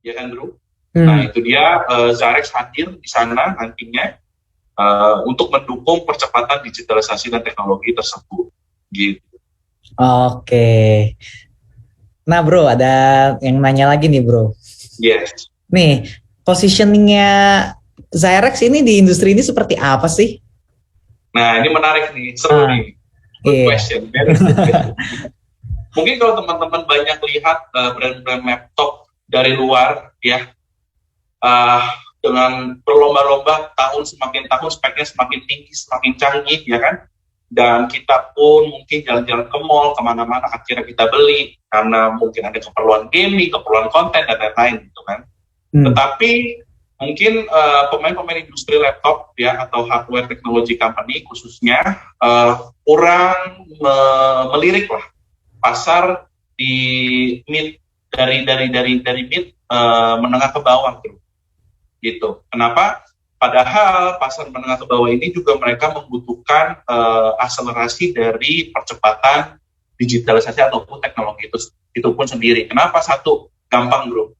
ya kan bro? Nah itu dia Zarex hadir di sana nantinya untuk mendukung percepatan digitalisasi dan teknologi tersebut. Gitu. Oke. Nah bro, ada yang nanya lagi nih bro. Yes. Nih, positioningnya Zyrex ini di industri ini seperti apa sih? Nah ini menarik nih, seru nih. Good Iya. question, very good question. Mungkin kalau teman-teman banyak lihat brand-brand laptop dari luar, ya, dengan berlomba-lomba tahun speknya semakin tinggi, semakin canggih, ya kan? Dan kita pun mungkin jalan-jalan ke mall, kemana-mana akhirnya kita beli, karena mungkin ada keperluan gaming, keperluan konten, dan lain-lain, gitu kan. Tetapi mungkin pemain-pemain industri laptop ya atau hardware technology company khususnya kurang melirik lah pasar di mid dari mid menengah ke bawah gitu. Kenapa? Padahal pasar menengah ke bawah ini juga mereka membutuhkan akselerasi dari percepatan digitalisasi ataupun teknologi itu pun sendiri. Kenapa? Satu, gampang bro.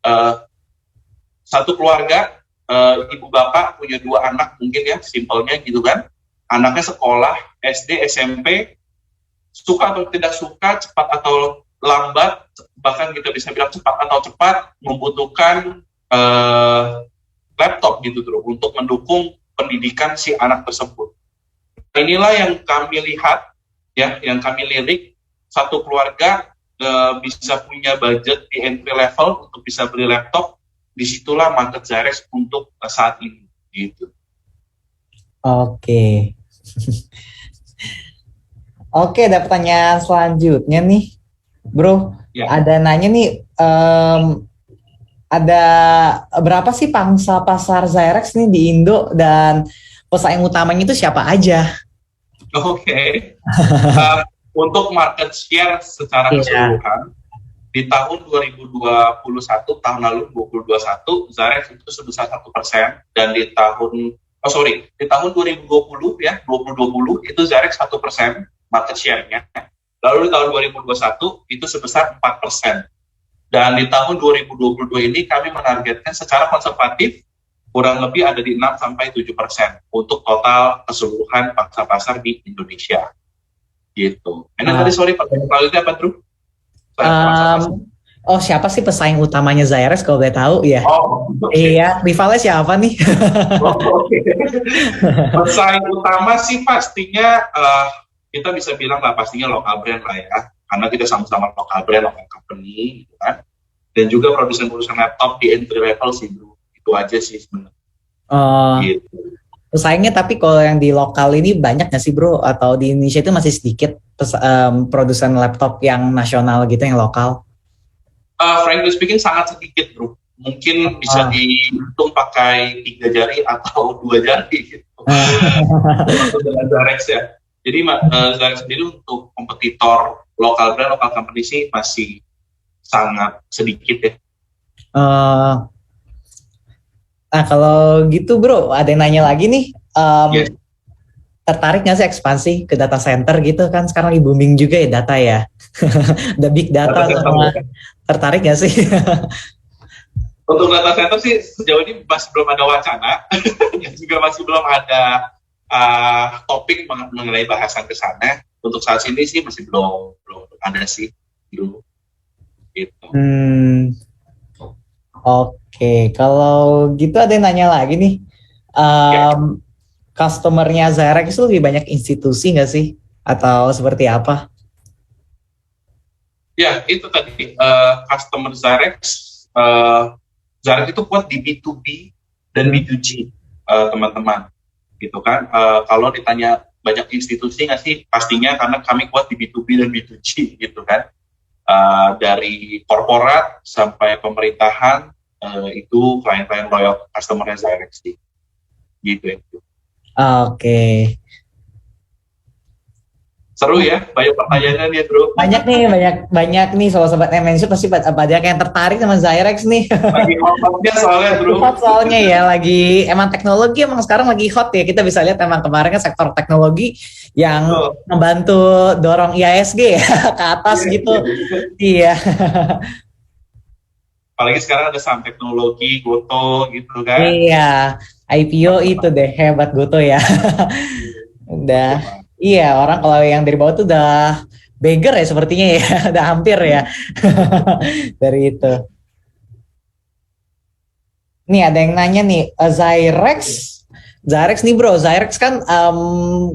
Satu keluarga, ibu bapak punya 2 anak mungkin ya, simpelnya gitu kan. Anaknya sekolah, SD, SMP, suka atau tidak suka, cepat atau lambat, bahkan kita bisa bilang cepat atau cepat, membutuhkan laptop gitu bro, untuk mendukung pendidikan si anak tersebut. Inilah yang kami lihat, ya, yang kami lirik, satu keluarga bisa punya budget di entry level untuk bisa beli laptop. Disitulah market Zyrex untuk saat ini gitu. Oke. Oke, ada pertanyaan selanjutnya nih bro. Ya. Ada nanya nih, ada berapa sih pangsa pasar Zyrex nih di Indo dan pesaing utamanya itu siapa aja? Oke. Untuk market share secara keseluruhan di tahun 2021, tahun lalu 2021, Zyrex itu sebesar 1%, dan di tahun di tahun 2020 ya, 2020 itu Zyrex 1% market share-nya. Lalu di tahun 2021 itu sebesar 4%. Dan di tahun 2022 ini kami menargetkan secara konservatif kurang lebih ada di 6-7% untuk total keseluruhan pangsa pasar di Indonesia. Gitu. Tadi sorry pertanyaan selanjutnya apa, Drew? Siapa sih pesaing utamanya Zyrex kalau boleh tahu ya? Iya, rivalnya siapa nih? Pesaing utama sih pastinya kita bisa bilang lah pastinya lokal brand lah ya, karena kita sama-sama lokal brand, lokal company gitu kan. Dan juga produsen-produsen laptop di entry level sih bro, itu aja sih sebenarnya. Gitu. Pesaingnya tapi kalau yang di lokal ini banyak nggak sih bro? Atau di Indonesia itu masih sedikit produsen laptop yang nasional gitu, yang lokal? Frankly speaking sangat sedikit bro. Mungkin bisa dihitung pakai 3 jari atau 2 jari gitu. Dengan Zyrex ya. Jadi Zyrex sendiri untuk kompetitor lokal brand, lokal company sih masih sangat sedikit ya. Nah kalau gitu bro, ada yang nanya lagi nih, tertarik nggak sih ekspansi ke data center gitu kan? Sekarang lagi booming juga ya data ya, the big data semua. Tertarik nggak sih? Untuk data center sih sejauh ini masih belum ada wacana, juga masih belum ada topik mengenai bahasan ke sana. Untuk saat ini sih masih belum ada sih dulu. Gitu. Oke, kalau gitu ada yang nanya lagi nih, customernya Zyrex itu lebih banyak institusi nggak sih? Atau seperti apa? Ya, itu tadi customer Zyrex itu kuat di B2B dan B2G, teman-teman. Gitu kan, kalau ditanya banyak institusi nggak sih? Pastinya karena kami kuat di B2B dan B2G gitu kan. Dari korporat sampai pemerintahan, itu klien-klien loyal customer Zyrex sih. Gitu ya. Oke. Seru ya, banyak pertanyaannya nih bro. Banyak nih sobat MNC pasti banyak yang tertarik sama Zyrex nih. Lagi hot-hotnya soalnya bro. Hot soalnya ya, lagi emang teknologi emang sekarang lagi hot ya. Kita bisa lihat emang kemarin kan sektor teknologi yang membantu dorong IISG ya ke atas gitu. Iya. Apalagi sekarang ada saham teknologi, Goto gitu kan. Iya, IPO itu deh hebat Goto ya. Udah, iya orang kalau yang dari bawah tuh udah beggar ya sepertinya ya, udah hampir ya dari itu. Nih ada yang nanya nih, Zyrex nih bro, Zyrex kan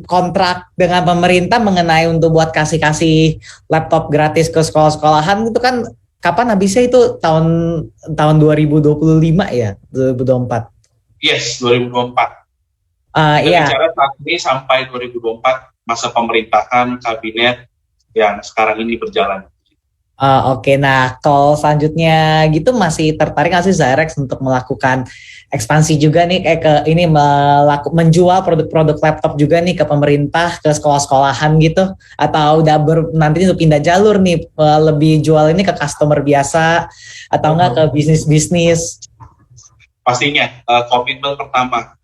kontrak dengan pemerintah mengenai untuk buat kasih laptop gratis ke sekolah-sekolahan itu kan kapan habisnya itu tahun 2025 ya, 2024. Yes, 2024. Kita Iya. bicara saat ini sampai 2024 masa pemerintahan kabinet yang sekarang ini berjalan. Oke, nah kalau selanjutnya gitu masih tertarik nggak sih Zyrex untuk melakukan ekspansi juga nih kayak ke ini menjual produk-produk laptop juga nih ke pemerintah, ke sekolah-sekolahan gitu, atau udah nanti untuk pindah jalur nih lebih jual ini ke customer biasa atau enggak ke bisnis-bisnis? Pastinya komitmen pertama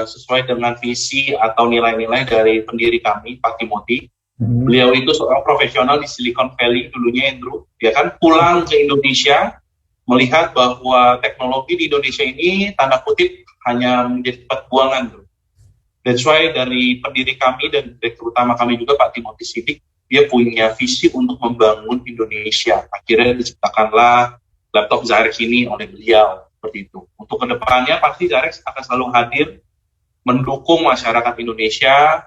sesuai dengan visi atau nilai-nilai dari pendiri kami Pak Timothy. Beliau itu seorang profesional di Silicon Valley dulunya, Andrew. Dia kan pulang ke Indonesia, melihat bahwa teknologi di Indonesia ini tanda kutip hanya menjadi tempat buangan. That's why dari pendiri kami dan direktur utama kami juga Pak Timothy Sidik, dia punya visi untuk membangun Indonesia. Akhirnya diciptakanlah laptop Zyrex ini oleh beliau seperti itu. Untuk kedepannya pasti Zyrex akan selalu hadir mendukung masyarakat Indonesia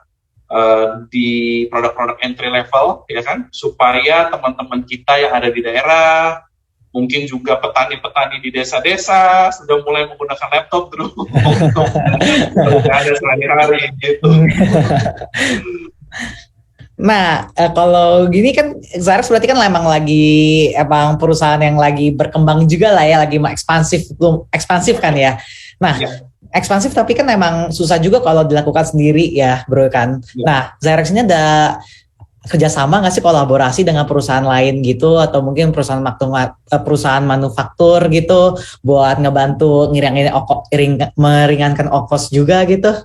di produk-produk entry level, ya kan, supaya teman-teman kita yang ada di daerah, mungkin juga petani-petani di desa-desa sudah mulai menggunakan laptop terus untuk ada sehari-hari gitu. Nah, kalau gini kan Zyrex berarti kan emang perusahaan yang lagi berkembang juga lah ya, lagi ekspansif kan ya. Nah, ekspansif tapi kan emang susah juga kalau dilakukan sendiri ya bro kan. Nah, Zyrex ini ada kerjasama nggak sih, kolaborasi dengan perusahaan lain gitu, atau mungkin perusahaan manufaktur gitu buat ngebantu meringankan ongkos juga gitu,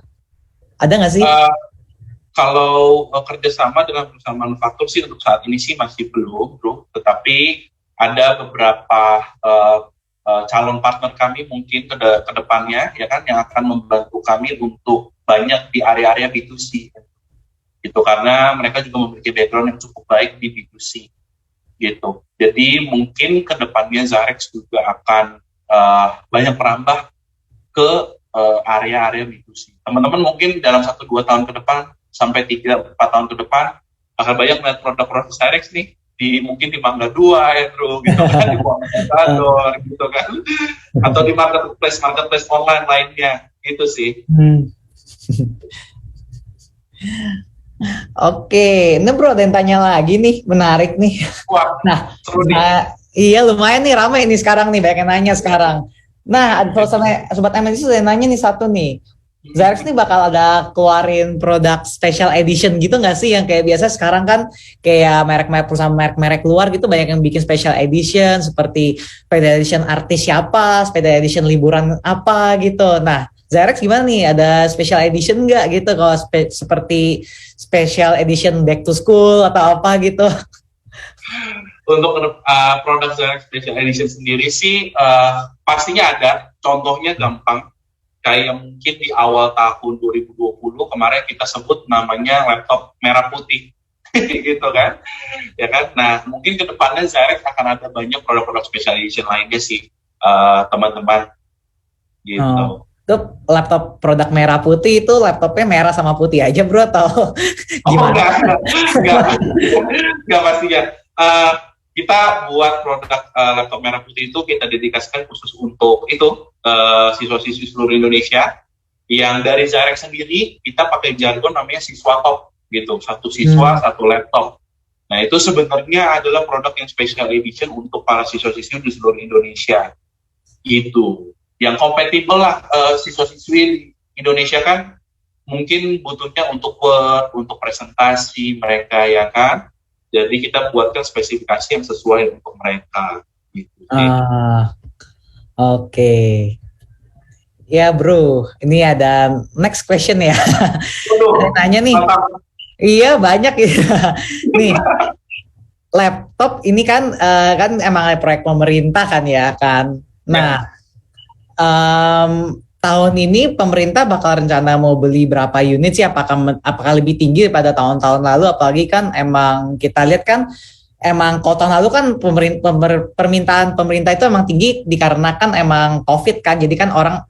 ada nggak sih? Kalau kerjasama dengan perusahaan manufaktur sih untuk saat ini sih masih belum bro, tetapi ada beberapa calon partner kami mungkin ke depannya ya kan, yang akan membantu kami untuk banyak di area-area B2C gitu, karena mereka juga memiliki background yang cukup baik di B2C gitu. Jadi mungkin ke depannya Zyrex juga akan banyak merambah ke area-area B2C. Teman-teman mungkin dalam 1-2 tahun ke depan sampai 3-4 tahun ke depan akan banyak melihat produk-produk Zyrex nih mungkin di Mangga 2 ya bro, gitu kan, di Muhammad gitu kan, atau di marketplace online lainnya gitu sih. Oke, ini bro ada yang tanya lagi nih, menarik nih. Wah, iya lumayan nih, ramai nih sekarang nih, banyak yang nanya sekarang. Nah, sobat MNC sudah nanya nih satu nih, Zyrex nih bakal ada keluarin produk special edition gitu nggak sih, yang kayak biasa sekarang kan kayak perusahaan merek luar gitu banyak yang bikin special edition seperti special edition artis siapa, special edition liburan apa gitu. Nah, Zyrex gimana nih, ada special edition nggak gitu, kalau seperti special edition back to school atau apa gitu? Untuk produk Zyrex special edition sendiri sih pastinya ada, contohnya gampang. Kayak mungkin di awal tahun 2020 kemarin kita sebut namanya laptop merah putih gitu kan, ya kan. Nah mungkin kedepannya Zyrex akan ada banyak produk-produk special edition lainnya sih teman-teman gitu. Itu laptop produk merah putih itu laptopnya merah sama putih aja bro atau gimana? Enggak pastinya. Kita buat produk laptop merah putih itu kita dedikasikan khusus untuk itu siswa-siswi seluruh Indonesia. Yang dari Zyrex sendiri kita pakai jargon namanya siswa top gitu, satu siswa satu laptop. Nah itu sebenarnya adalah produk yang special edition untuk para siswa-siswi di seluruh Indonesia gitu, yang kompatibel lah. Siswa-siswi Indonesia kan mungkin butuhnya untuk Word, untuk presentasi mereka ya kan. Jadi kita buatkan spesifikasi yang sesuai untuk mereka gitu. Oke. Ya bro, ini ada next question ya. Nanya nih. Iya banyak ya. Nih, laptop ini kan emang proyek pemerintah kan ya kan. Nah, tahun ini pemerintah bakal rencana mau beli berapa unit sih? Apakah lebih tinggi pada tahun-tahun lalu? Apalagi kan emang kita lihat kan emang kalau tahun lalu kan permintaan pemerintah itu emang tinggi dikarenakan emang COVID kan. Jadi kan orang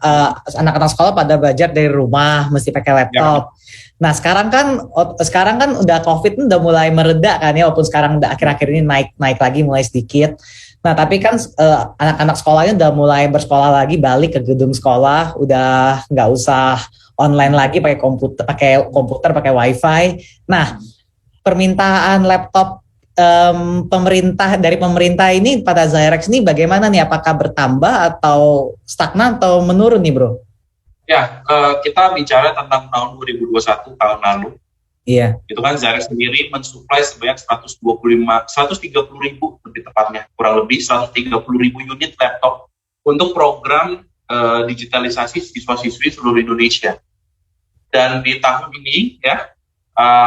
anak-anak sekolah pada belajar dari rumah mesti pakai laptop. Nah sekarang kan udah COVID udah mulai mereda kan ya, walaupun sekarang udah akhir-akhir ini naik lagi mulai sedikit. Nah tapi kan anak-anak sekolahnya udah mulai bersekolah lagi, balik ke gedung sekolah, udah nggak usah online lagi pakai komputer, pakai wifi. Nah permintaan laptop dari pemerintah ini pada Zyrex ini bagaimana nih? Apakah bertambah atau stagnan atau menurun nih bro? Ya, kita bicara tentang tahun 2021, tahun lalu. Iya. Itu kan Zyrex sendiri mensuplai sebanyak 130 ribu lebih tepatnya, kurang lebih 130 ribu unit laptop untuk program digitalisasi siswa-siswi seluruh Indonesia. Dan di tahun ini ya,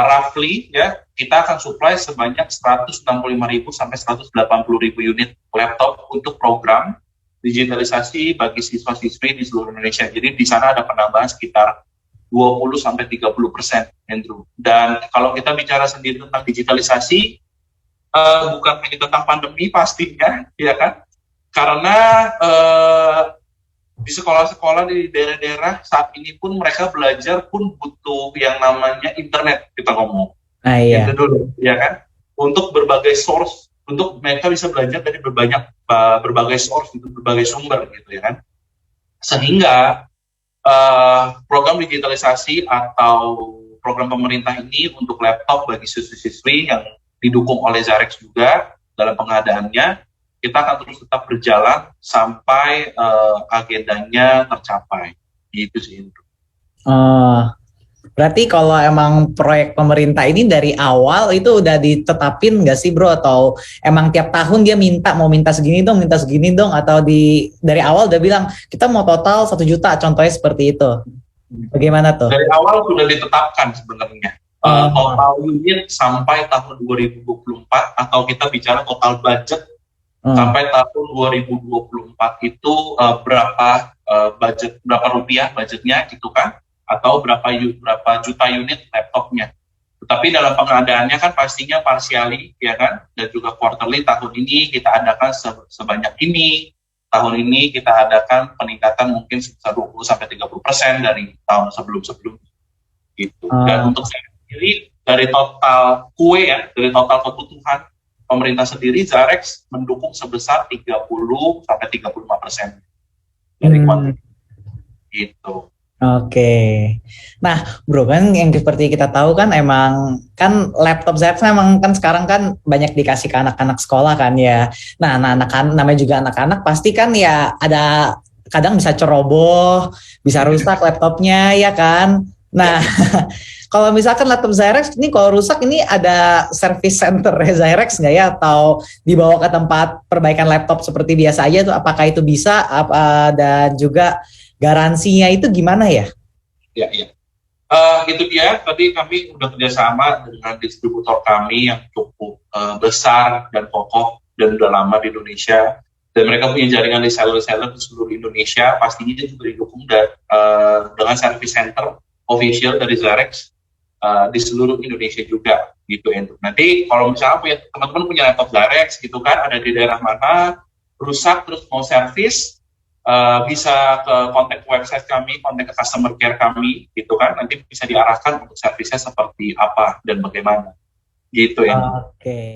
roughly ya, kita akan supply sebanyak 165 ribu sampai 180 ribu unit laptop untuk program digitalisasi bagi siswa-siswi di seluruh Indonesia. Jadi di sana ada penambahan sekitar 20-30%, Andrew. Dan kalau kita bicara sendiri tentang digitalisasi, bukan hanya tentang pandemi pastinya, ya kan? Karena di sekolah-sekolah di daerah-daerah saat ini pun mereka belajar pun butuh yang namanya internet, kita ngomong. Iya. Itu dulu, ya kan? Untuk berbagai source, untuk mereka bisa belajar dari berbagai source, itu berbagai sumber, gitu ya kan? Sehingga program digitalisasi atau program pemerintah ini untuk laptop bagi siswi-siswi yang didukung oleh Zyrex juga dalam pengadaannya, kita akan terus tetap berjalan sampai agendanya tercapai. Gitu sih. Berarti kalau emang proyek pemerintah ini dari awal itu udah ditetapin nggak sih bro? Atau emang tiap tahun dia mau minta segini dong, atau dari awal udah bilang kita mau total 1 juta, contohnya seperti itu. Bagaimana tuh? Dari awal sudah ditetapkan sebenarnya. Total unit sampai tahun 2024 atau kita bicara total budget sampai tahun 2024 itu berapa rupiah budgetnya gitu kan? Atau berapa juta unit laptopnya. Tetapi dalam pengadaannya kan pastinya parsiali, ya kan, dan juga quarterly. Tahun ini kita adakan sebanyak ini, tahun ini kita adakan peningkatan mungkin sebesar 20-30% dari tahun sebelum-sebelumnya. Gitu. Dan untuk saya sendiri, dari total dari total kebutuhan pemerintah sendiri, Zyrex mendukung sebesar 30-35% dari kuantitas. Gitu. Oke. Nah, bro kan yang seperti kita tahu kan emang kan laptop Zyrex emang kan sekarang kan banyak dikasih ke anak-anak sekolah kan ya. Nah, namanya juga anak-anak pasti kan ya ada kadang bisa ceroboh, bisa rusak laptopnya ya kan. Nah, kalau misalkan laptop Zyrex ini kalau rusak ini ada service center Zyrex nggak ya, atau dibawa ke tempat perbaikan laptop seperti biasa aja tuh, apakah itu bisa dan juga garansinya itu gimana ya? Ya. Itu dia, tadi kami udah kerjasama dengan distributor kami yang cukup besar dan kokoh dan udah lama di Indonesia, dan mereka punya jaringan reseller di seluruh Indonesia. Pastinya juga didukung dengan service center official dari Zyrex di seluruh Indonesia juga gitu. Nanti kalau misalnya teman-teman punya laptop Zyrex gitu kan, ada di daerah mana rusak terus mau servis, bisa ke kontak website kami, kontak ke customer care kami gitu kan, nanti bisa diarahkan untuk servisnya seperti apa dan bagaimana gitu ya. Oke.